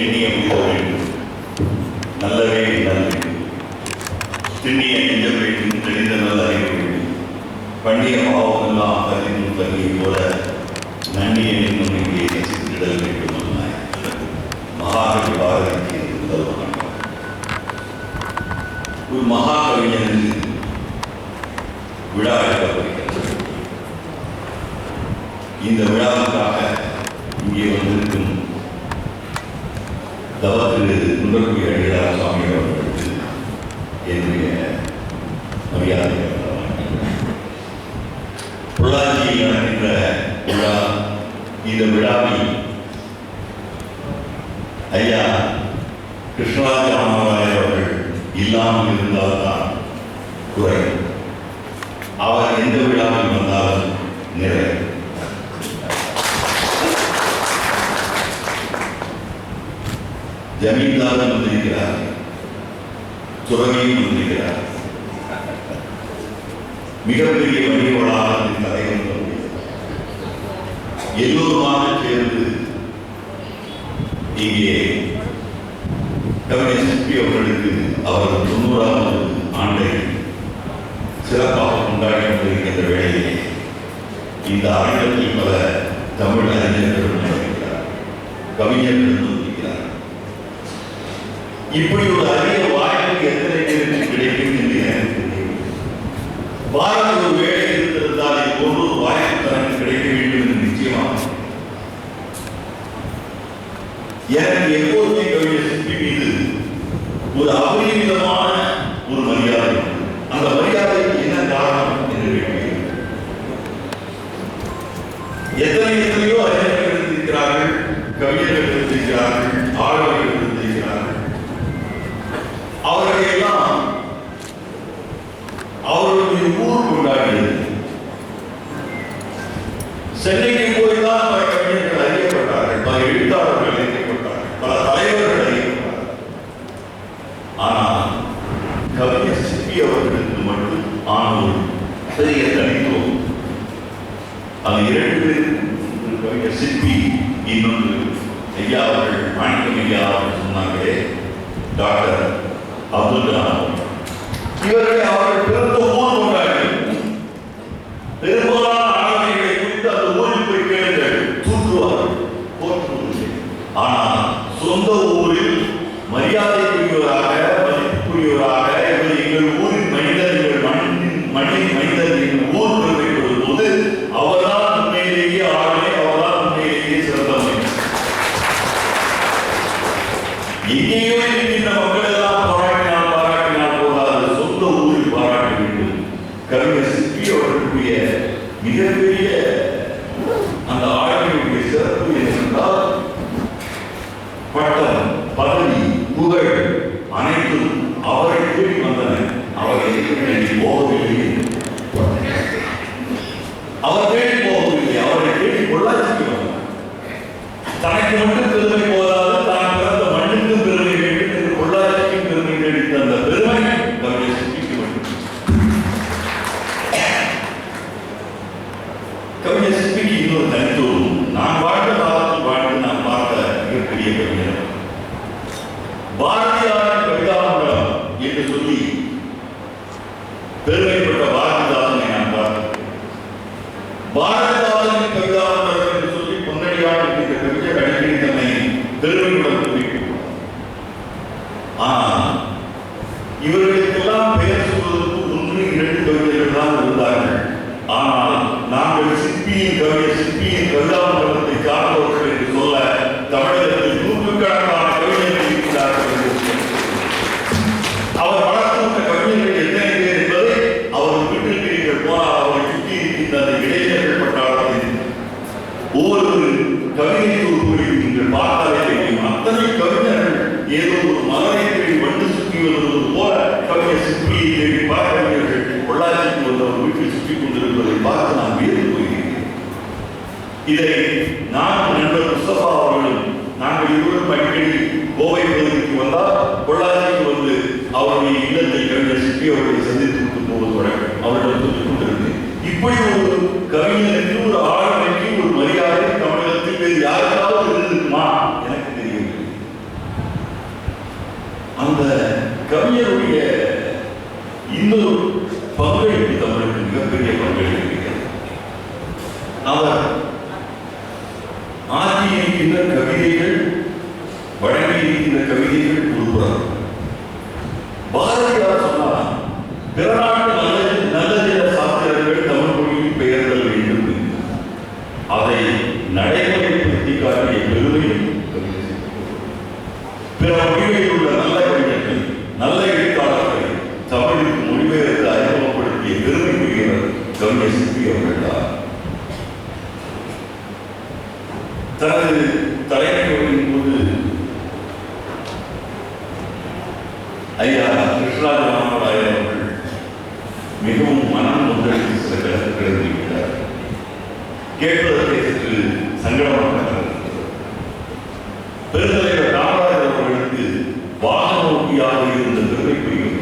எண்ணிய முடிய வேண்டும், நல்லவே நல்லது, திண்ணிய நெஞ்சம் வேண்டும், தெளிந்த நல்ல அறிவு வேண்டும், பண்ணிய பாவமெல்லாம் கல்லினும் தண்ணியை போல நன்னிய என்னும் இங்கே நசித்திடல் வேண்டும். மகாகவி பாரதிக்கு முதல் மகன். ஒரு மகாகவிஞனுக்கு விழா எடுக்கப்படுகிறது. இந்த விழாவுக்காக இங்கே வந்திருக்கும் தவத்திரு குன்றக்குடி அடிகளார் சுவாமி அவர்களுக்கு என்னுடைய மரியாதை. பொள்ளாச்சியில் நடக்கின்ற விழா, இந்த விழாவில் ஐயா கிருஷ்ணராஜ ராமராய அவர்கள் இல்லாமல் இருந்தால்தான் குறை. அவர் எந்த விழாவில் வந்தாலும் நிறைய. ஜமீன்தாரும் வந்திருக்கிறார், துறவியும் வந்திருக்கிறார், மிகப்பெரிய வணிக வளாகத்தின் தலைவர் எல்லோருமாக சேர்ந்து இங்கே கவிஞர் சிற்பி அவர்களுக்கு அவரது 90வது ஆண்டை சிறப்பாக கொண்டாடி கொண்டிருக்கின்ற வேளையிலே இந்த அரங்கத்தில் பல தமிழ் அறிஞர்களும் வந்திருக்கிறார், கவிஞர்களும் வந்திருக்கிறார். இப்படி ஒரு அரிய வாய்ப்பு எத்தனை பேருக்கு கிடைக்கும் என்று எனக்கு தெரியும். பாரதி ஒரு வேலை இருந்திருந்தால் இது போன்ற ஒரு வாய்ப்பு தனக்கு கிடைக்க வேண்டும் என்று நிச்சயமாக எனக்கு எப்போதுமே கவிஞர் சிற்பி மீது ஒரு அபரிமிதமான ஒரு மரியாதை. அந்த மரியாதைக்கு என்ன காரணம் என்று கேட்கிறேன். எத்தனையோ அறிஞர்கள் இருந்திருக்கிறார்கள், கவிஞர்கள் இருந்திருக்கிறார்கள், ஆளுநர்கள் இருந்திருக்கிறார்கள். அவர்களெல்லாம் அவர்களுடைய ஊர் கொண்டாடியது. சென்னைக்கு போய்தான் பல கவிஞர்கள் அறியப்பட்டார்கள், பல எழுத்தாளர்கள் அறியப்பட்டார்கள், பல தலைவர்கள் அறியப்பட்டார்கள். ஆனால் கவிஞர் சிற்பி அவர்களுக்கு மட்டும் ஆனோர் பெரிய தனித்துவம். அது 2 பேர், கவிஞர் சிற்பி, இன்னொன்று ஐயா அவர்கள், மாணிக்கம் ஐயா அவர்கள் சொன்னாங்களே, டாக்டர் அப்துல் கலாம். இவர்களை அவர்கள் பிறந்த ஊர் கொண்டாடி பெரும்பாலான ஆளுமைகளை குறித்து அந்த ஊரில் போய் கேளுங்கள், தூற்றுவார்கள், போற்றுவதில்லை. ஆனால் சொந்த ஊரில் மரியாதைக்குரியவராக, மதிப்புக்குரியவராக, இவர் எங்கள் ஊரின் மனிதர், எங்கள் மண்ணின் மனிதர், எங்கள் ஊர் பெருமைப்படுத்தும் போது அவர்தான் உண்மையிலேயே ஆளுமை, அவர்தான் உண்மையிலேயே சிறந்தவனை. எங்கேயோ இருக்கின்ற மக்கள் எல்லாம் பாராட்டினால் போதாது, சொந்த ஊரில் பாராட்ட வேண்டும். கவிஞர் சிற்பி அவர்களுடைய மிகப்பெரிய அந்த ஆளுமையுடைய சிறப்பு என்னென்றால் பட்டம், பதவி, புகழ் அனைத்தும் அவரை தேடி வந்தன. அவரை தேடி போகவில்லை, அவர் தேடி போகவில்லை, அவரை தேடி பொள்ளாச்சிக்கு வந்தார். தனக்கு மட்டும் பெருமை போதாது, தான் பிறந்த மண்ணுக்கும் பெருமை வேண்டும் என்று பொள்ளாச்சிக்கும் பெருமை தேடித்த அந்த பெருமை கவிஞர் சிற்பிக்கு வேண்டும். கவிஞர் சிற்பிக்கு இன்னொரு தனித்துவம். நான் வாழ்ந்த காலத்தில் வாழ்ந்து நான் பார்த்த மிகப்பெரிய கவிஞர் பாரதியாரின் கவிதாமங்கலம் என்று சொல்லி பெருமைப்பட்ட பாரதிதாசனை நான் பார்த்தேன். பாரதிதாசனின் கவிதாமங்கலம் என்று சொல்லி பொன்னடியார் என்கிற கவிஞர் அடிக்கடி தன்னை பெருமையுடன் குறிப்பிட்டார். ஆனால் இவர்களுக்கெல்லாம் பெயர் சொல்வதற்கு 1, 2 கவிஞர்கள் தான் இருந்தார்கள். ஆனால் நாங்கள் சிற்பியின் கவிதாமங்கலத்தை சார்ந்தவர்கள் என்று சொல்ல தமிழகத்தில் 100கணக்கான கவிஞர்கள் இருக்கிறார்கள். அவர் வளர்த்துள்ள கவிஞர்கள் எத்தனை பேர் என்பதை அவர் வீட்டில் போனால் அவரை சுற்றி இருக்கின்ற அந்த இளைஞர்கள் பட்டாளத்தில் ஒவ்வொரு கவிதை தொகுப்பையும் நீங்கள் பார்த்தாலே தெரியும். அத்தனை கவிஞர்கள் ஏதோ ஒரு மலரை தேடி வண்டு சுற்றி வருவது போல கவிஞர் சிற்பியை தேடி பல கவிஞர்கள் பொள்ளாச்சிக்கு வந்து அவர் வீட்டில் சுற்றி கொண்டிருப்பதை பார்த்து நான் வியந்து போகிறேன். இதை நான் நண்பர் முஸ்தபா அவர்களும் நாங்கள் இருவரும் அடிக்கடி கோவை பகுதிக்கு வந்தால் பொள்ளாச்சிக்கு வந்து அவருடைய இல்லத்தை கவிஞர் சிற்பி அவர்களை சந்தித்து விட்டு போவது வழக்கம். அவரிடம் சொல்லிக் கொண்டிருந்தேன். இப்படி ஒரு கவிஞருக்கு, ஒரு ஆளுமைக்கு ஒரு மரியாதை தமிழகத்தில் வேறு யாருக்காவது இருந்திருக்குமா எனக்கு தெரியவில்லை. அந்த கவிஞருடைய இன்னொரு பங்களிப்பு தமிழுக்கு மிகப்பெரிய பங்களிப்பு இருக்கிறது. அவர் ஆகியிருக்கின்ற கவிதைகள், வழங்கியிருக்கின்ற கவிதைகள் ஒருபுறம். பாரதியார் சொன்னார், பிற நாட்டு நல்ல சாஸ்திரங்கள் தமிழ் மொழியில் பெயர்தல் வேண்டும் என்று. அதை நடைமுறைப்படுத்தி காட்டிய பெருமையும் பிற மொழிகளில் உள்ள நல்ல கவிஞர்கள், நல்ல எழுத்தாளர்களை தமிழுக்கு மொழிபெயர்த்து அறிமுகப்படுத்திய பெருமைக்குரியவர் கவிஞர் சிற்பி அவர்கள். தனது தலைமையின் போது ஐயா கிருஷ்ணராஜ ராமராயர் அவர்கள் மிகவும் மனம் கொந்தளித்து சில கருத்துக்களை தெரிவித்தார். கேட்பதற்கு சற்று சங்கடமாக பெருந்தலைவர் ராமராஜர் அவர்களுக்கு வாகனோட்டியாக இருந்த பெருமைக்குரியவர்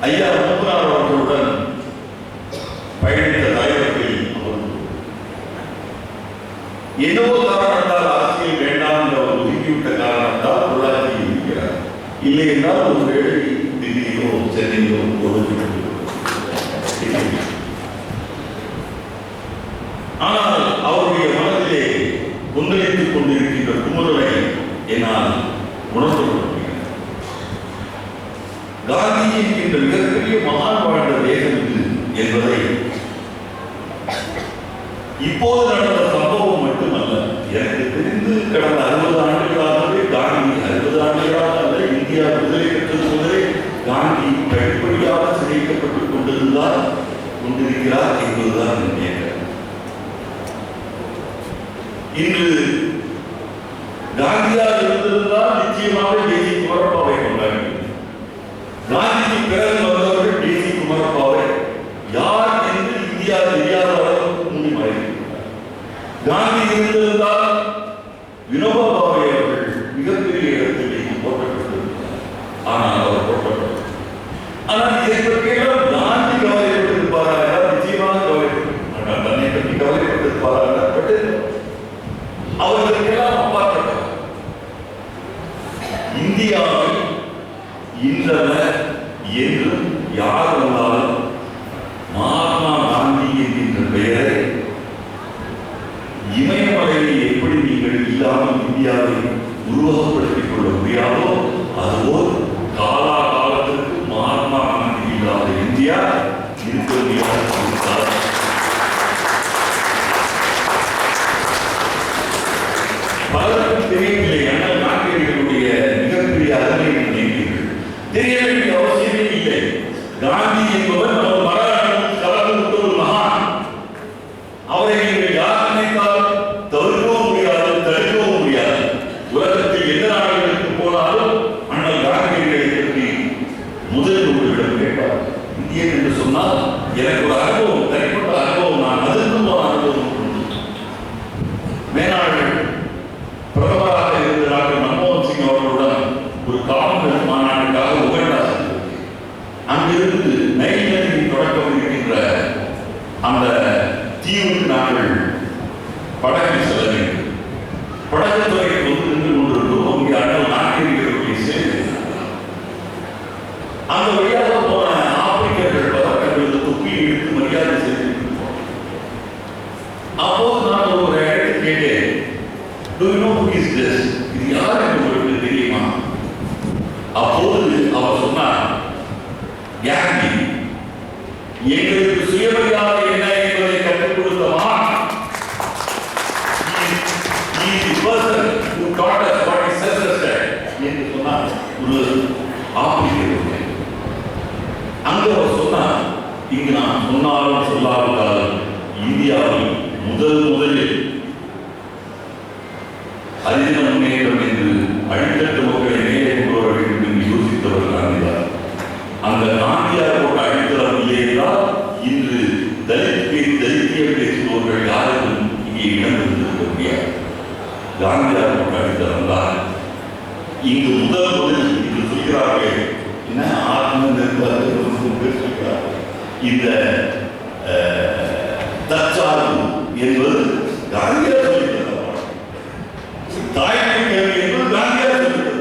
ஐயா மூப்பனார் அவர்களுடன் பயணித்த தலைவர்கள் ஏதோ காரணத்தால் அரசியல் வேண்டாம் என்ற அவர் ஒதுக்கிவிட்ட காரணத்தால் பொருளாதாரத்தில் இருக்கிறார். இல்லை என்றால் ஒரு வேளை தில்லியிலோ சென்னையிலோ ஒதுக்கி. ஆனால் அவருடைய மனதிலே கொந்தளித்துக் கொண்டிருக்கின்ற குமுறலை என்னால் உணர்ந்து கொள்ள முடியும். காந்தி என்கின்ற மிகப்பெரிய மகான் வாழ்ந்த தேசம் இது என்பதை இப்போது நடந்த சம்பவம் மட்டுமல்ல, எனக்கு தெரிந்து கடந்த 60 ஆண்டுகளாகவே காந்தி 60 ஆண்டுகளாக அல்ல, இந்தியா விடுதலை பெற்றது முதலே காந்தி படிப்படியாக சிதைக்கப்பட்டுக் கொண்டிருக்கிறார் என்பதுதான் நினைக்கிறேன். இன்று காந்தியாக இருந்திருந்தால் நிச்சயமாக தேசி குமரப்பாவை கொண்டாடி, காந்திக்கு பிறகு வந்தவர்கள் தேசி குமரப்பாவை யார் என்று இந்தியா தெரியாத அளவுக்கு மூடி மறைக்கிறார். காந்தி இருந்திருந்தால் வினோபா பாவே அவர்கள் மிகப்பெரிய இடத்தில் போட்டப்பட்டிருந்தார். ஆனால் அவர் போட்டப்பட்டார். ஆனால் இதை பற்றியெல்லாம் காந்தி கவலைப்பட்டிருப்பாரா என்றால் நிச்சயமாக கவலைப்பட்டிருப்பார். தன்னை பற்றி கவலைப்பட்டிருப்பாரா பட்டு அவர்களுக்கெல்லாம் அப்பாற்பட்டார். இந்தியாவில் இன்றவர் என்றும் யார் வந்தாலும் மகாத்மா காந்தி என்கின்ற பெயரை இமயமலையை எப்படி நீங்கள் இல்லாமல் இந்தியாவை உருவகப்படுத்திக் கொள்ள முடியாதோ அதுபோல் காலாகாலத்திற்கு மகாத்மா காந்தி இல்லாத இந்தியா இருக்க முடியாது. பலருக்கும் தெரியவில்லை. ஆனால் நாட்டியர்களுடைய மிகப்பெரிய அருமை நினைக்கிறீர்கள். தெரிய வேண்டிய அவசியமே இல்லை. காந்தி என்பவர் நம்ம மராఠம் கலந்து ஒரு மகான். அவரை நீங்கள் யார் நினைத்தாலும் தவிர்க்கவும் முடியாது, தடுக்கவும் முடியாது. உலகத்தில் எந்த நாடுகளுக்கு போனாலும் அண்ணல் காந்தியடிகளை பற்றி முதல் உங்களிடம் கேட்பார். இந்தியன் என்று சொன்னால் எனக்கு ஒரு அனுபவம், தனிப்பட்ட அனுபவம், நான் அதற்கும் ஒரு அனுபவம் உண்டு. மேனாள் பிரதமராக இருந்த டாக்டர் மன்மோகன் சிங் அவர்களுடன் ஒரு காமன்வெல்த் மாநாட்டுக்காக உகண்டா சென்றது. அங்கிருந்து நைல் நதியின் தொடக்கம் இருக்கின்ற அந்த தீவுக்கு நாங்கள் படகில் செல்ல வேண்டும். படகுத்துறைக்கு வந்து நின்று கொண்டிருந்தோம். அங்கே அண்ணல் நாட்டியர்களுடைய சேர்ந்து அந்த வழியாக போன ஆப்பிரிக்கர்கள் பதக்கங்களுக்கு துப்பி எடுத்து மரியாதை செய்திருக்கிறோம். அப்போது நான் ஒரு இடத்தில் கேட்டேன், do you know who is this? இது யார் என்று உங்களுக்கு தெரியுமா? அப்போது அவர் சொன்னார், காந்தி எங்களுக்கு சுயமரியாதை என்ன என்பதை கற்றுக் கொடுத்தவா. என்று சொன்னார் ஒரு ஆப்பிரிக்கர். அங்க அவர் சொன்னார், இங்கு நான் சொன்னாலும் சொல்லாவிட்டாலும் இந்தியாவில் முதலில் அதிக முன்னேற்றம் என்று அடித்தட்டு மக்களை மேலே கொண்டு வர வேண்டும் என்று யோசித்தவர் காந்தியார். அந்த காந்தியார் போட்ட அடித்தளம் இல்லை என்றால் இன்று தலித்திய பேசுபவர்கள் யாருக்கும் இங்கே இடம் இருந்திருக்க முடியாது. காந்தியார் போட்ட அடித்தளம் தான் இங்கு முதல் இன்று சொல்கிறார்கள். என்ன ஆத்ம நிர்வாகம் பேசுகிறார்கள். இந்த தற்சார்பு என்பது காந்தியார் சொல்லியிருக்கிறார். தாய்மை கல்வி என்பது காந்தியார் சொல்லியிருக்கிறார்.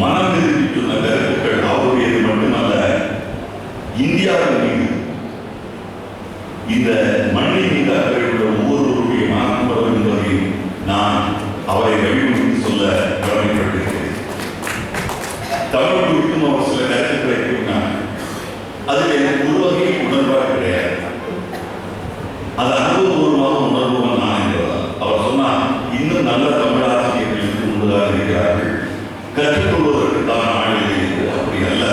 மனம் திரும்பி சொன்ன கருத்துக்கள் அவருடையது மட்டுமல்ல, இந்தியாவின் மீது, இந்த மண்ணின் மீது அக்கறை உள்ள ஒவ்வொருவருடைய மனம் வரும் என்பதை நான் அவரை வழிமுறை சொல்ல கடமைப்பட்டிருக்கிறேன். தமிழ் குறித்தும் அவர் சில கருத்துக்களை கூறினார். அதில் எனக்கு ஒரு வகையில் உடன்பாடு கிடையாது. அது அனுபவபூர்வமாக உணர்வுவன் நான் என்பதால் அவர் சொன்னார், இன்னும் நல்ல தமிழ் ஆசிரியர்களுக்கு முன்பதாக இருக்கிறார்கள், கற்றுக்கொள்வதற்கு தான் ஆளுகை என்று. அப்படி அல்ல.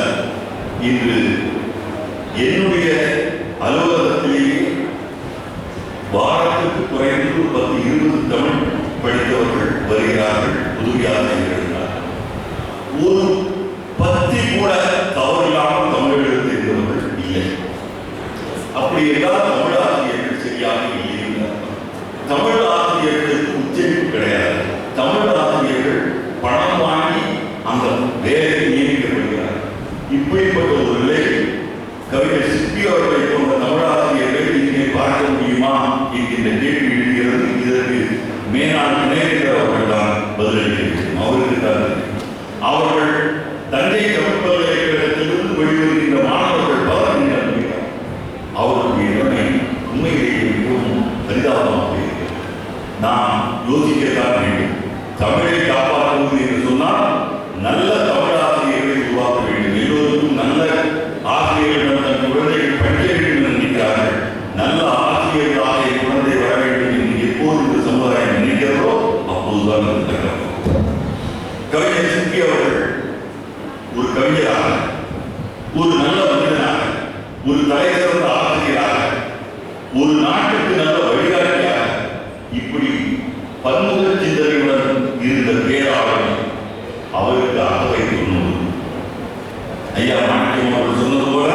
இன்று என்னுடைய அலுவலகத்திலேயே வாரத்துக்கு குறைந்து 10-20 தமிழ் படித்தவர்கள் வருகிறார்கள், உதவி ஆசிரியர்கள். ஒரு 10 கூட தவறில்லாமல் தமிழ் எழுத்து இருந்தவர்கள் இல்லை. அப்படி என்றால் தமிழ் ஆசிரியர்கள் சரியாக இல்லை. தமிழ் ஆசிரியர்களுக்கு உச்சரிப்பு கிடையாது. தமிழ் ஆசிரியர்கள் பணம் வாங்கி அந்த வேலையை நியமிக்கப்படுகிறார். இப்படிப்பட்ட ஒரு நிலையில் கவிஞர் சிற்பி அவர்களை போன்ற தமிழ் ஆசிரியர்கள் இங்கே பார்க்க முடியுமா என்கின்ற கேள்வி எழுகிறது. இதற்கு மேலாண் துணைவேந்தர் அவர்கள் தான் பதிலளிக்க அவருக்கு அவர்கள் தஞ்சை தமிழ் பல்கலைக்கழகத்திலிருந்து வெளிவருகின்ற மாணவர்கள் பலர் நினைக்கிறார். அவர்களுடைய நிலைமை உண்மையிலேயே மிகவும் பரிதாபமாக இருக்கிறது. நாம் யோசிக்கத்தான் வேண்டும். தமிழை காப்பாற்றுவது என்று சொன்னால் நல்ல தமிழ் ஆசிரியர்களை உருவாக்க வேண்டும். எல்லோருக்கும் நல்ல ஆசிரியர்கள் தன் குழந்தைகள் படிக்க வேண்டும் என்று நினைக்கிறார்கள். நல்ல ஆசிரியர்களாக குழந்தை வர வேண்டும் என்று எப்போது இந்த சமுதாயம் நினைக்கிறதோ அப்போதுதான் அது நடக்கும். கவிஞர் சிற்பி அவர்கள் ஒரு கவிஞராக, ஒரு நல்ல மனிதனாக, ஒரு தலை சிறந்த ஆசிரியராக, ஒரு நாட்டுக்கு நல்ல வழிகாட்டியாக, இப்படி பன்முக சிந்தனையுடன் இருந்த பேராளர் அவருக்கு அகவை சொன்னது. ஐயா மாணிக்கம் அவர்கள் சொன்னது போல